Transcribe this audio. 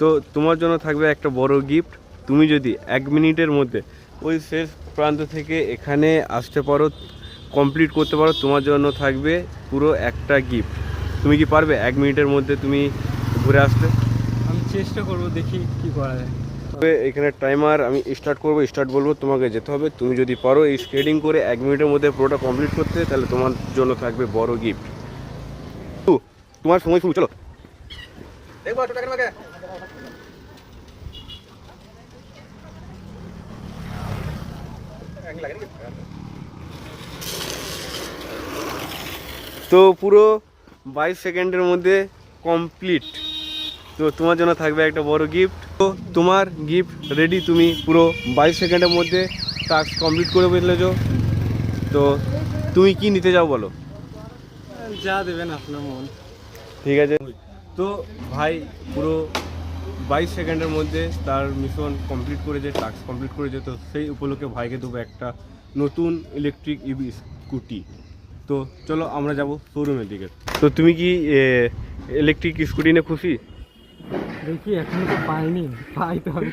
তো তোমার জন্য থাকবে একটা বড় গিফট। তুমি যদি 1 মিনিটের মধ্যে ওই শেষ প্রান্ত থেকে এখানে আসতে পারো, কমপ্লিট করতে পারো, তোমার জন্য থাকবে পুরো একটা গিফট। তুমি কি পারবে 1 মিনিটের মধ্যে তুমি ঘুরে আসতে? আমি চেষ্টা করব, দেখি কি করা যায়। এখানে টাইমার আমি স্টার্ট করবো, স্টার্ট বলবো, তোমাকে যেতে হবে। তুমি যদি পারো এই স্কেটিং করে 1 মিনিটের মধ্যে পুরোটা কমপ্লিট করতে, তাহলে তোমার জন্য থাকবে বড় গিফট। তোমার সময় শুরু, চলো। তো পুরো 22 সেকেন্ডের মধ্যে কমপ্লিট। তো তোমার জন্য থাকবে একটা বড় গিফট। তো তোমার গিফট রেডি, তুমি পুরো 22 সেকেন্ডের মধ্যে টাস্ক কমপ্লিট করে ফেলেছো। তো তুমি কি নিতে যাও বলো? যা দেবেন আপনার মন। ঠিক আছে। তো ভাই পুরো 22 সেকেন্ডের মধ্যে তার মিশন কমপ্লিট করেছে, টাস্ক কমপ্লিট করেছে। তো সেই উপলক্ষে ভাইকে দেবো একটা নতুন ইলেকট্রিক ইভি স্কুটি। তো চলো আমরা যাব শোরুমের দিকে। তো তুমি কি ইলেকট্রিক স্কুটি নিয়ে খুশি? দেখি এখনো তো পাইনি, পাই তো আমি